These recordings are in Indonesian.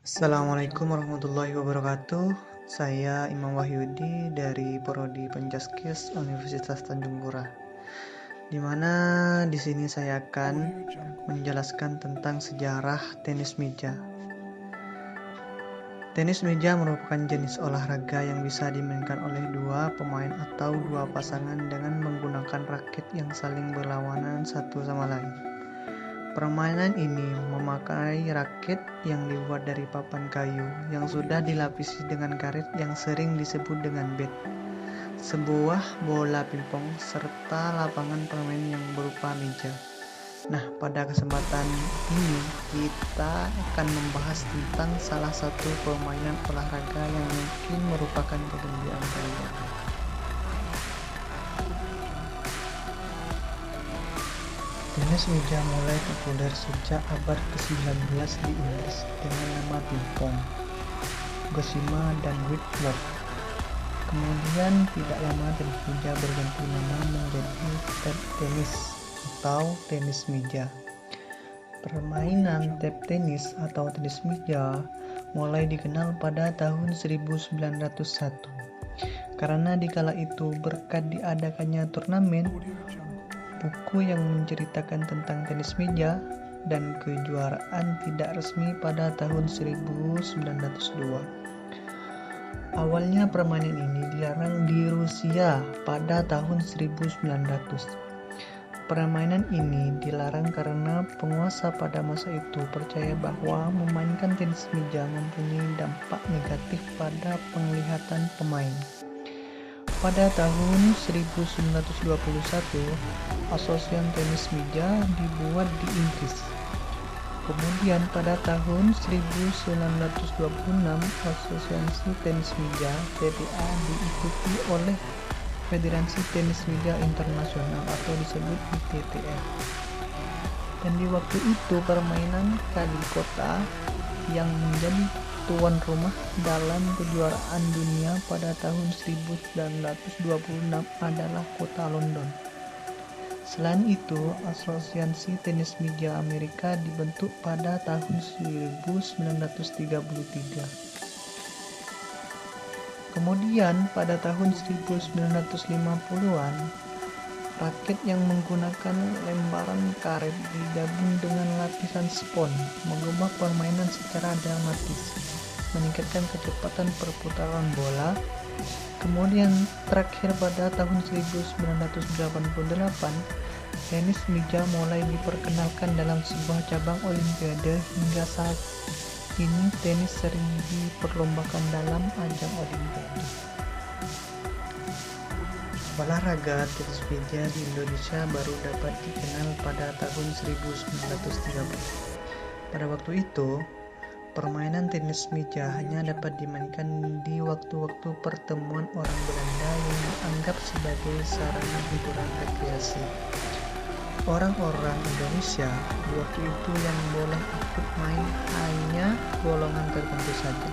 Assalamualaikum warahmatullahi wabarakatuh. Saya Imam Wahyudi dari Prodi Penjaskes Universitas Tanjung Pura. Di mana di sini saya akan menjelaskan tentang sejarah tenis meja. Tenis meja merupakan jenis olahraga yang bisa dimainkan oleh dua pemain atau dua pasangan dengan menggunakan raket yang saling berlawanan satu sama lain. Permainan ini memakai raket yang dibuat dari papan kayu yang sudah dilapisi dengan karet yang sering disebut dengan bat, sebuah bola pingpong, serta lapangan permainan yang berupa meja. Nah, pada kesempatan ini kita akan membahas tentang salah satu permainan olahraga yang mungkin merupakan kegembiraan kalian. Tenis meja mulai populer sejak abad ke-19 di Inggris dengan nama pingpong, gossamer, dan whitlock. Kemudian tidak lama tenis meja berganti nama menjadi table tennis atau tenis meja. Permainan table tennis atau tenis meja mulai dikenal pada tahun 1901 karena dikala itu berkat diadakannya turnamen, buku yang menceritakan tentang tenis meja, dan kejuaraan tidak resmi pada tahun 1902. Awalnya permainan ini dilarang di Rusia pada tahun 1900. Permainan ini dilarang karena penguasa pada masa itu percaya bahwa memainkan tenis meja mempunyai dampak negatif pada penglihatan pemain. Pada tahun 1921, Asosiasi Tenis Meja dibuat di Inggris. Kemudian pada tahun 1926, Asosiasi Tenis Meja (TTA) diikuti oleh Federasi Tenis Meja Internasional atau disebut ITTF. Dan di waktu itu permainan kali kota yang menjadi tuan rumah dalam kejuaraan dunia pada tahun 1926 adalah kota London. Selain itu, Asosiasi Tenis Meja Amerika dibentuk pada tahun 1933. Kemudian pada tahun 1950-an, raket yang menggunakan lembaran karet digabung dengan lapisan spons mengubah permainan secara dramatis, meningkatkan kecepatan perputaran bola. Kemudian terakhir pada tahun 1988, tenis meja mulai diperkenalkan dalam sebuah cabang olimpiade. Hingga saat ini tenis sering diperlombakan dalam ajang olimpiade. Olahraga tenis meja di Indonesia baru dapat dikenal pada tahun 1930. Pada waktu itu, permainan tenis meja hanya dapat dimainkan di waktu-waktu pertemuan orang Belanda yang dianggap sebagai sarana hiburan rekreasi. Orang-orang Indonesia di waktu itu yang boleh ikut main hanya golongan tertentu saja,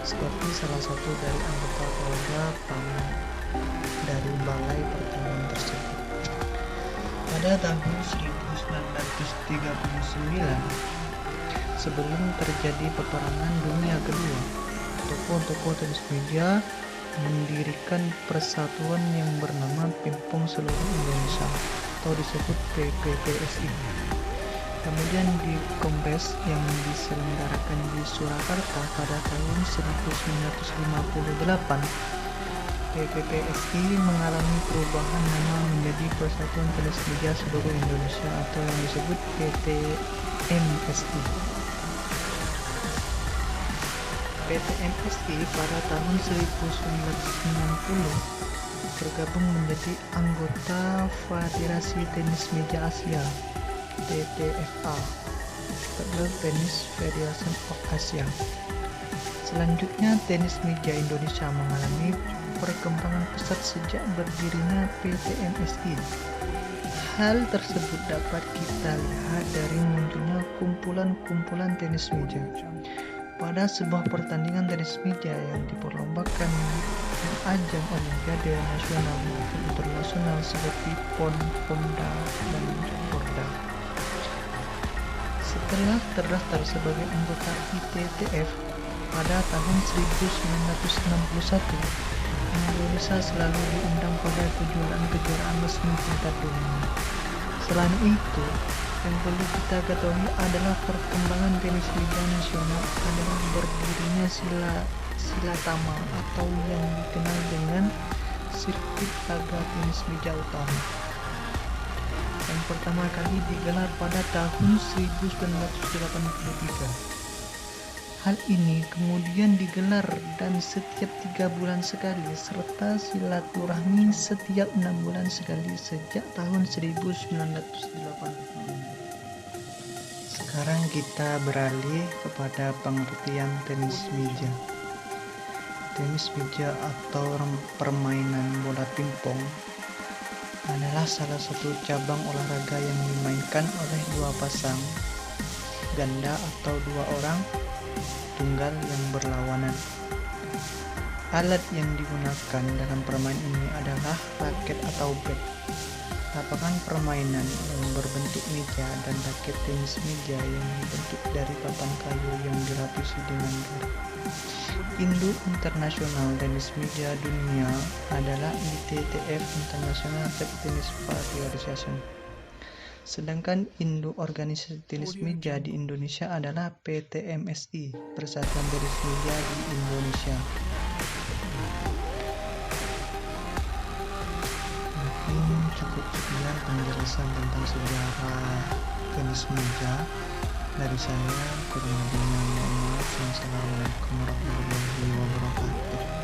seperti salah satu dari anggota keluarga paman dari balai pertanian tersebut. Pada tahun 1939, sebelum terjadi peperangan dunia kedua, tokoh-tokoh tenis meja mendirikan persatuan yang bernama Pingpong Seluruh Indonesia atau disebut PPPSI. Kemudian di kongres yang diselenggarakan di Surakarta pada tahun 1958, PPPSI mengalami perubahan nama menjadi Persatuan Tenis Meja Seluruh Indonesia atau yang disebut PTMSI. PTMSI pada tahun 1990 bergabung menjadi anggota Federasi Tenis Meja Asia (TTFA), Table Tennis Federation of Asia. Selanjutnya, tenis meja Indonesia mengalami perkembangan pesat sejak berdirinya PTMSI. Hal tersebut dapat kita lihat dari munculnya kumpulan-kumpulan tenis meja. Pada sebuah pertandingan tenis meja yang diperlombakan di ajang olimpiade nasional maupun internasional seperti PON, POMDA, dan Porda. Setelah terdaftar sebagai anggota ITTF pada tahun 1961, Indonesia selalu diundang pada kejuaraan-kejuaraan resmi tingkat dunia. Selain itu, yang perlu kita ketahui adalah perkembangan tenis liga nasional adalah berdirinya Silatama atau yang dikenal dengan sirkuit laga tenis meja utama. Yang pertama kali digelar pada tahun 1983. Hal ini kemudian digelar dan setiap 3 bulan sekali serta silaturahmi setiap 6 bulan sekali sejak tahun 1980. Sekarang kita beralih kepada pengertian tenis meja. Tenis meja atau permainan bola pingpong adalah salah satu cabang olahraga yang dimainkan oleh 2 pasang ganda atau 2 orang tunggal yang berlawanan. Alat yang digunakan dalam permainan ini adalah raket atau bat, lapangan permainan yang berbentuk meja, dan raket tenis meja yang dibentuk dari papan kayu yang dilapisi dengan garis. Induk internasional tenis meja dunia adalah ITTF, International Table Tennis Federation. Sedangkan induk organisasi tenis meja di Indonesia adalah PTMSI, Persatuan Tenis Meja di Indonesia. Mungkin cukup sekian penjelasan tentang sejarah tenis meja dari saya. Kurang lebihnya mohon maaf. Wassalamualaikum warahmatullahi wabarakatuh.